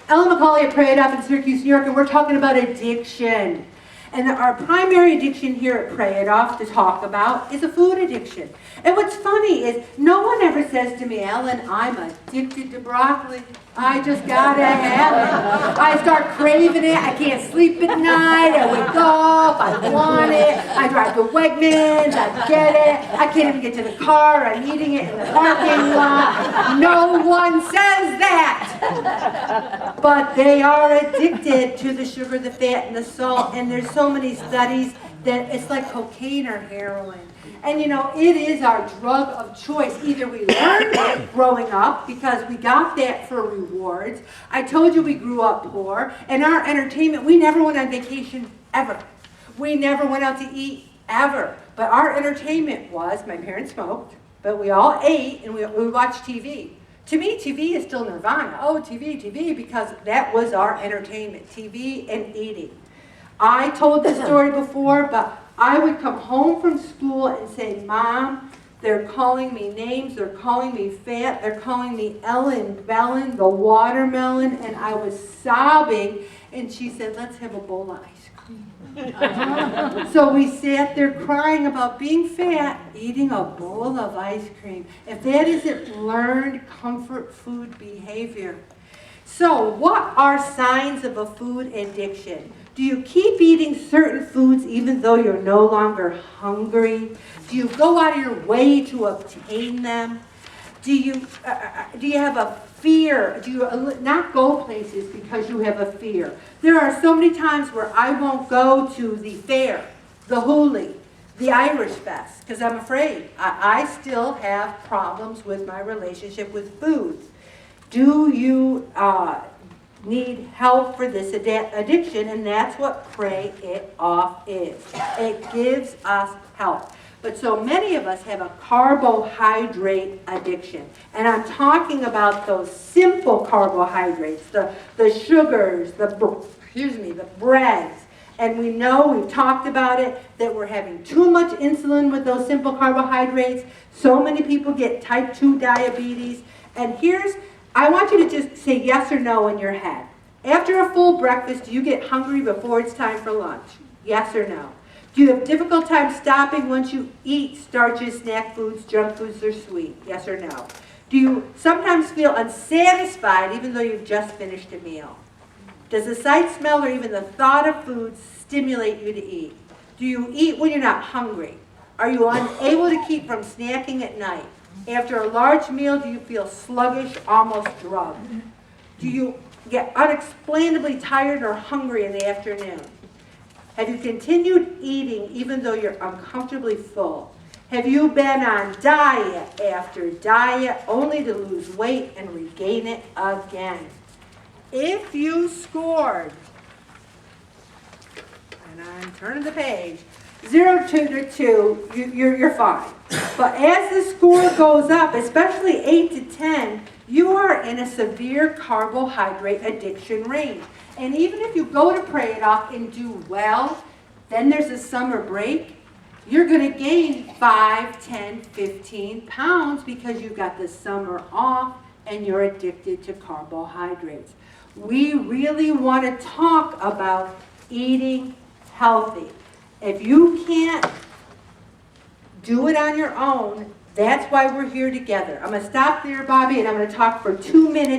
Ellen McCauley at Pray It Off in Syracuse, New York, and we're talking about addiction. And our primary addiction here at Pray It Off to talk about is a food addiction. And what's funny is no one ever says to me, Ellen, I'm addicted to broccoli. I just gotta have it. I start craving it. I can't sleep at night. I wake up. I want it. I drive to Wegmans. I get it. I can't even get to the car. I'm eating it in the parking lot. No one says that. But they are addicted to the sugar, the fat, and the salt. And there's so many studies that it's like cocaine or heroin. And you know, it is our drug of choice. Either we learned it growing up because we got that for rewards. I told you we grew up poor. And our entertainment, we never went on vacation ever. We never went out to eat ever. But our entertainment was, my parents smoked, but we all ate and we watched TV. To me, TV is still nirvana. Oh, TV, because that was our entertainment, TV and eating. I told this story before, but I would come home from school and say, Mom, they're calling me names, they're calling me fat, they're calling me Ellen Bellin, the watermelon, and I was sobbing, and she said, let's have a bowl of ice cream. So we sat there crying about being fat, eating a bowl of ice cream. If that isn't learned comfort food behavior. So what are signs of a food addiction? Do you keep eating certain foods even though you're no longer hungry? Do you go out of your way to obtain them? Do you have a fear? Do you not go places because you have a fear? There are so many times where I won't go to the fair, the hoolie, the Irish Fest, because I'm afraid. I still have problems with my relationship with food. Do you need help for this addiction? And that's what Pray It Off is. It gives us help. But so many of us have a carbohydrate addiction. And I'm talking about those simple carbohydrates, the sugars, the breads. And we know, we've talked about it, that we're having too much insulin with those simple carbohydrates. So many people get type 2 diabetes. And I want you to just say yes or no in your head. After a full breakfast, do you get hungry before it's time for lunch? Yes or no? Do you have difficult time stopping once you eat starches, snack foods, junk foods, or sweet? Yes or no? Do you sometimes feel unsatisfied even though you've just finished a meal? Does the sight, smell, or even the thought of food stimulate you to eat? Do you eat when you're not hungry? Are you unable to keep from snacking at night? After a large meal, do you feel sluggish, almost drugged? Do you get unexplainably tired or hungry in the afternoon? Have you continued eating even though you're uncomfortably full? Have you been on diet after diet only to lose weight and regain it again? If you scored, and I'm turning the page, 0 to 2, you're fine. But as the score goes up, especially 8 to 10, you are in a severe carbohydrate addiction range. And even if you go to Pray It Off and do well, then there's a summer break, you're going to gain 5, 10, 15 pounds because you got the summer off and you're addicted to carbohydrates. We really want to talk about eating healthy. If you can't do it on your own, that's why we're here together. I'm going to stop there, Bobby, and I'm going to talk for 2 minutes.